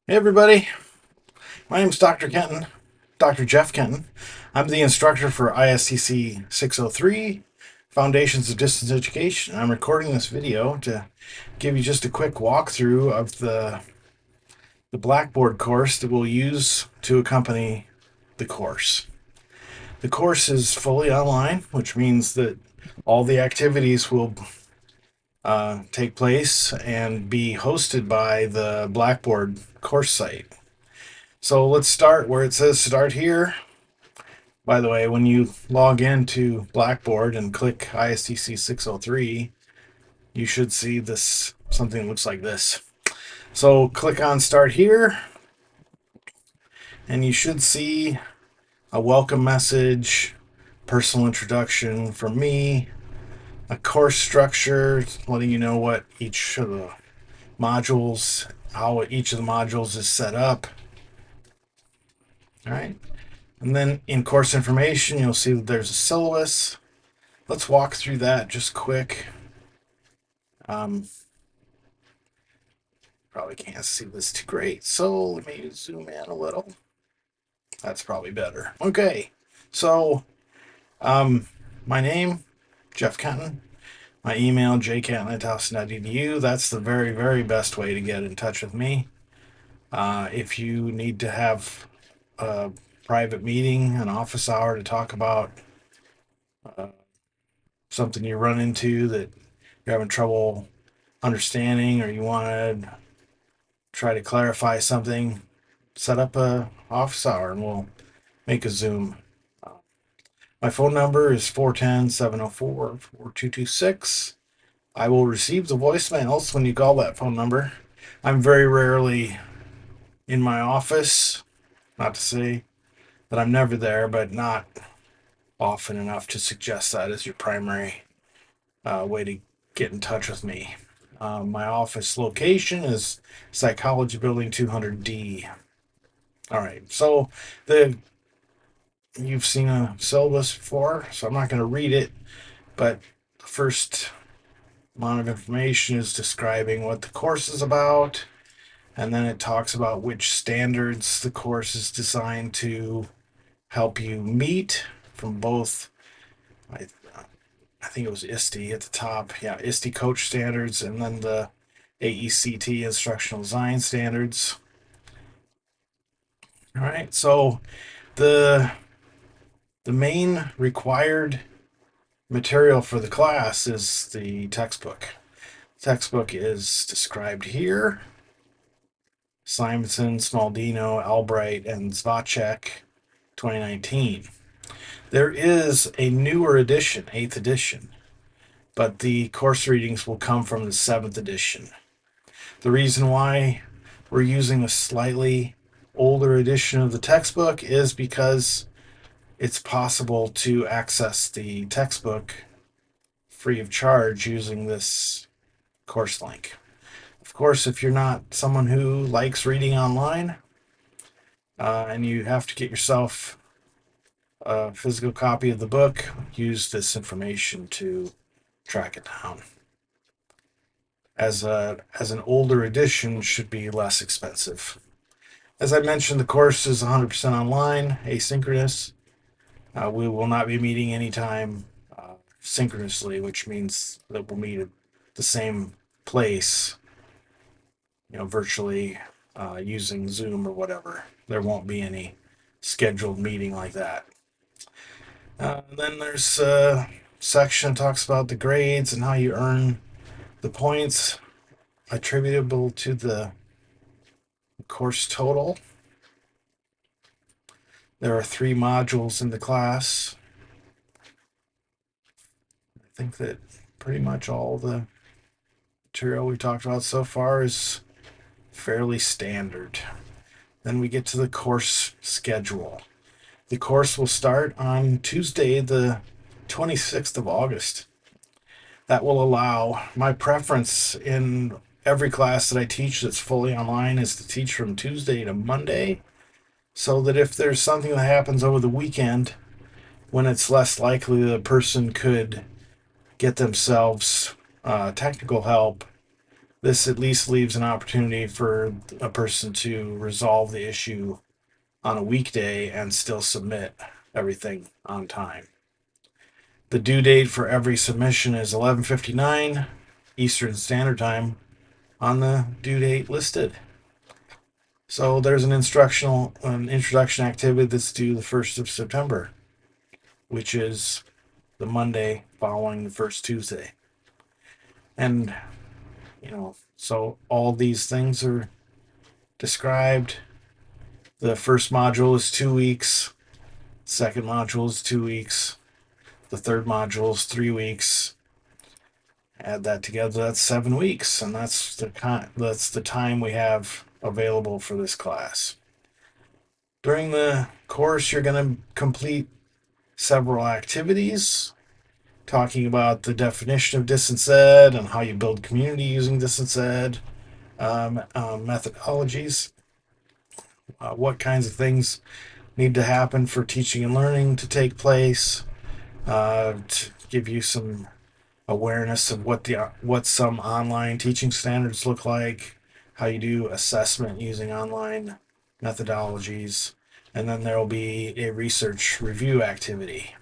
Hey everybody, my name is Dr. Kenton, Dr. Jeff Kenton. I'm the instructor for ISTC 603, Foundations of Distance Education. I'm recording this video to give you just a quick walkthrough of the Blackboard course that we'll use to accompany the course. The course is fully online, which means that all the activities will take place and be hosted by the Blackboard course site. So let's start where it says start here. By the way, when you log into Blackboard and click ISTC 603, you should see this something that looks like this. So click on start here, and you should see a welcome message, personal introduction from me, a course structure letting you know what each of the modules, how each of the modules is set up. All right. And then in course information, you'll see that there's a syllabus. Let's walk through that just quick. Probably can't see this too great, so let me zoom in a little. That's probably better. Okay, so my name, Jeff Kenton. My email, jkenton@towson.edu. That's the very, very best way to get in touch with me. If you need to have a private meeting, an office hour to talk about something you run into that you're having trouble understanding, or you want to try to clarify something, set up a office hour and we'll make a Zoom. My phone number is 410-704-4226. I will receive the voicemails when you call that phone number. I'm very rarely in my office, not to say that I'm never there, but not often enough to suggest that as your primary way to get in touch with me. My office location is Psychology Building 200D. All right, so you've seen a syllabus before, so I'm not going to read it, but the first amount of information is describing what the course is about, and then it talks about which standards the course is designed to help you meet from both. I think it was ISTE at the top. Yeah, ISTE coach standards, and then the AECT instructional design standards. All right, so the main required material for the class is the textbook. The textbook is described here. Simonson, Smaldino, Albright, and Zvacek, 2019. There is a newer edition, 8th edition, but the course readings will come from the 7th edition. The reason why we're using a slightly older edition of the textbook is because it's possible to access the textbook free of charge using this course link. Of course, if you're not someone who likes reading online and you have to get yourself a physical copy of the book, use this information to track it down. As an older edition, should be less expensive. As I mentioned, the course is 100% online, asynchronous. We will not be meeting anytime synchronously, which means that we'll meet at the same place, virtually using Zoom or whatever. There won't be any scheduled meeting like that. Then there's a section that talks about the grades and how you earn the points attributable to the course total. There are 3 modules in the class. I think that pretty much all the material we've talked about so far is fairly standard. Then we get to the course schedule. The course will start on Tuesday, the 26th of August. That will allow my preference in every class that I teach that's fully online is to teach from Tuesday to Monday, so that if there's something that happens over the weekend when it's less likely that a person could get themselves technical help this at least leaves an opportunity for a person to resolve the issue on a weekday and still submit everything on time. The due date for every submission is 11:59 Eastern Standard Time on the due date listed. So there's an introduction activity that's due the 1st of September, which is the Monday following the first Tuesday. And, so all these things are described. The first module is 2 weeks, second module is 2 weeks, the third module is 3 weeks. Add that together, that's 7 weeks, and that's the time we have available for this class. During the course, you're going to complete several activities talking about the definition of distance ed and how you build community using distance ed, methodologies, what kinds of things need to happen for teaching and learning to take place, to give you some awareness of what some online teaching standards look like, how you do assessment using online methodologies, and then there will be a research review activity.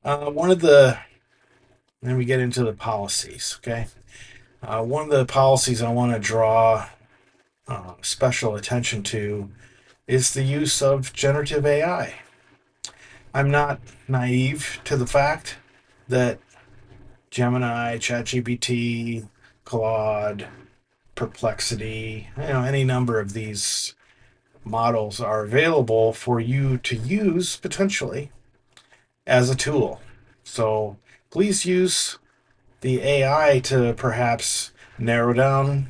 Then we get into the policies, okay? One of the policies I want to draw special attention to is the use of generative AI. I'm not naive to the fact that Gemini, ChatGPT, Claude, Perplexity, any number of these models are available for you to use potentially as a tool. So please use the AI to perhaps narrow down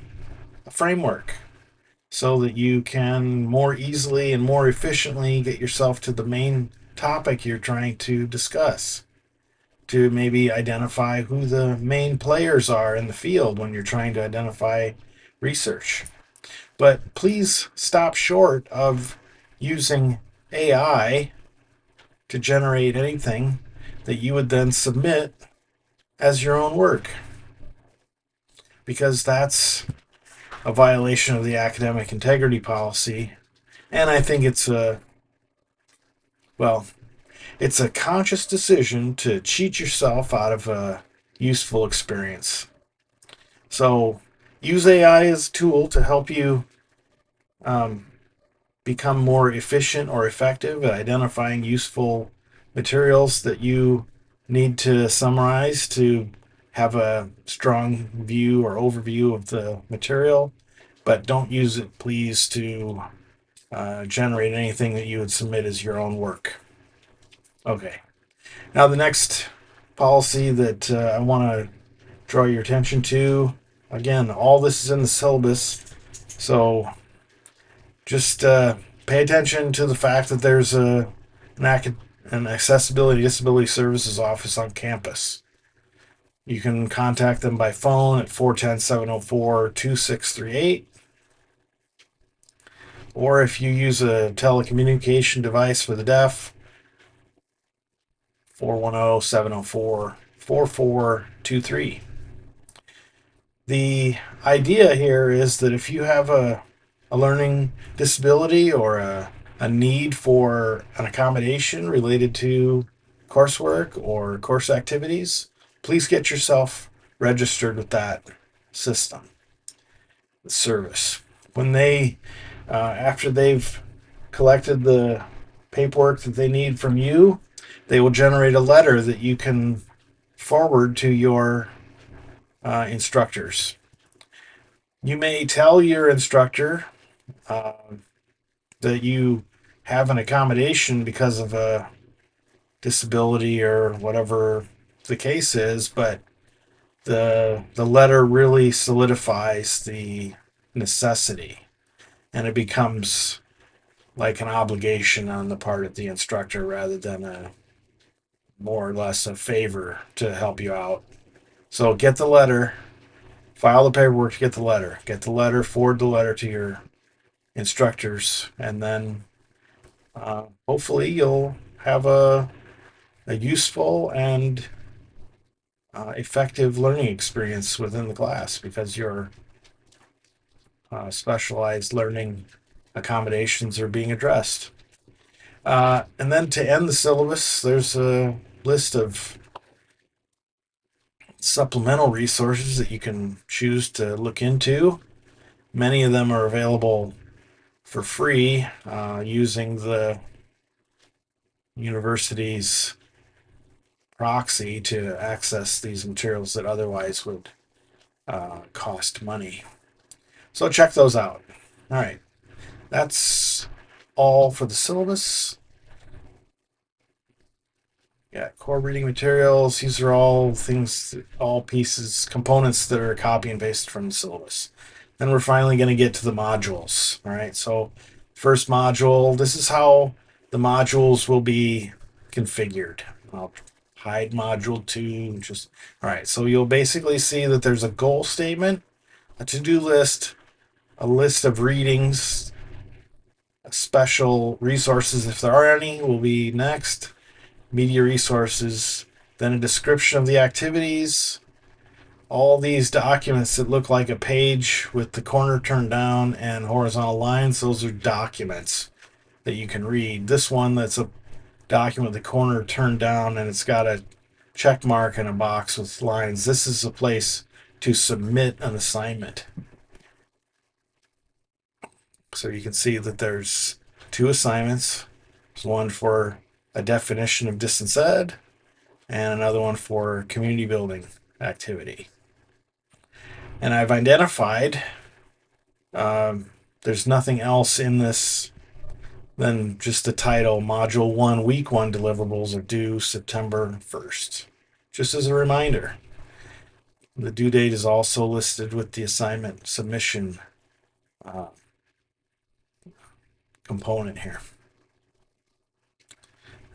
a framework so that you can more easily and more efficiently get yourself to the main topic you're trying to discuss, to maybe identify who the main players are in the field when you're trying to identify research. But please stop short of using AI to generate anything that you would then submit as your own work, because that's a violation of the academic integrity policy. And I think it's a conscious decision to cheat yourself out of a useful experience. So use AI as a tool to help you become more efficient or effective at identifying useful materials that you need to summarize to have a strong view or overview of the material, but don't use it, please, to generate anything that you would submit as your own work. Okay. Now, the next policy that I want to draw your attention to, again, all this is in the syllabus, so just pay attention to the fact that there's an accessibility disability services office on campus. You can contact them by phone at 410-704-2638. Or if you use a telecommunication device for the deaf, 410-704-4423. The idea here is that if you have a learning disability or a need for an accommodation related to coursework or course activities, please get yourself registered with that system, the service. When after they've collected the paperwork that they need from you, they will generate a letter that you can forward to your instructors. You may tell your instructor that you have an accommodation because of a disability or whatever the case is, but the letter really solidifies the necessity, and it becomes like an obligation on the part of the instructor rather than a more or less a favor to help you out. So get the letter, file the paperwork to get the letter, forward the letter to your instructors, and then hopefully you'll have a useful and effective learning experience within the class because your specialized learning accommodations are being addressed. And then to end the syllabus, there's a list of supplemental resources that you can choose to look into. Many of them are available for free using the university's proxy to access these materials that otherwise would cost money. So check those out. All right, that's all for the syllabus. Yeah, core reading materials. These are all things, all pieces, components that are copy and pasted from the syllabus. Then we're finally going to get to the modules. All right, so first module, this is how the modules will be configured. I'll hide module 2. All right, so you'll basically see that there's a goal statement, a to-do list, a list of readings, special resources, if there are any, will be next, media resources, then a description of the activities. All these documents that look like a page with the corner turned down and horizontal lines, those are documents that you can read. This one that's a document with the corner turned down and it's got a check mark and a box with lines, this is a place to submit an assignment. So you can see that there's 2 assignments. There's one for a definition of distance ed and another one for community building activity. And I've identified there's nothing else in this than just the title, Module 1, Week 1 deliverables are due September 1st. Just as a reminder, the due date is also listed with the assignment submission component here.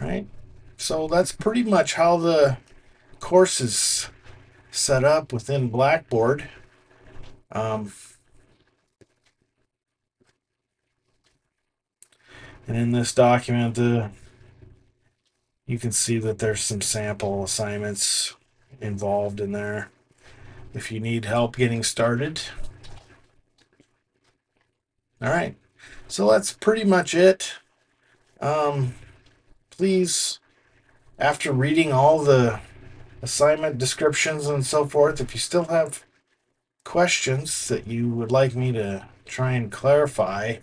All right, so that's pretty much how the course is set up within Blackboard. And in this document, you can see that there's some sample assignments involved in there if you need help getting started. All right, so that's pretty much it. Please, after reading all the assignment descriptions and so forth, if you still have questions that you would like me to try and clarify,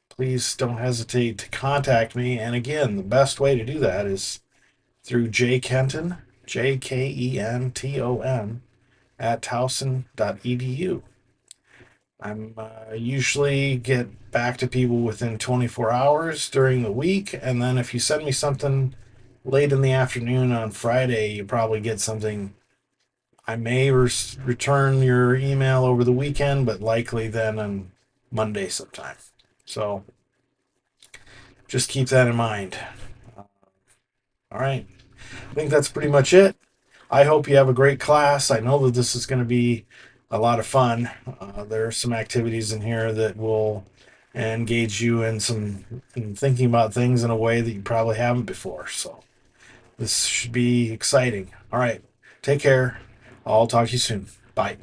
please don't hesitate to contact me. And again, the best way to do that is through Kenton, JKENTON, at towson.edu. I'm usually get back to people within 24 hours during the week, and then if you send me something late in the afternoon on Friday, you probably get something. I may return your email over the weekend, but likely then on Monday sometime. So just keep that in mind. All right. I think that's pretty much it. I hope you have a great class. I know that this is going to be a lot of fun. There are some activities in here that will engage you in thinking about things in a way that you probably haven't before. So this should be exciting. All right. Take care. I'll talk to you soon. Bye.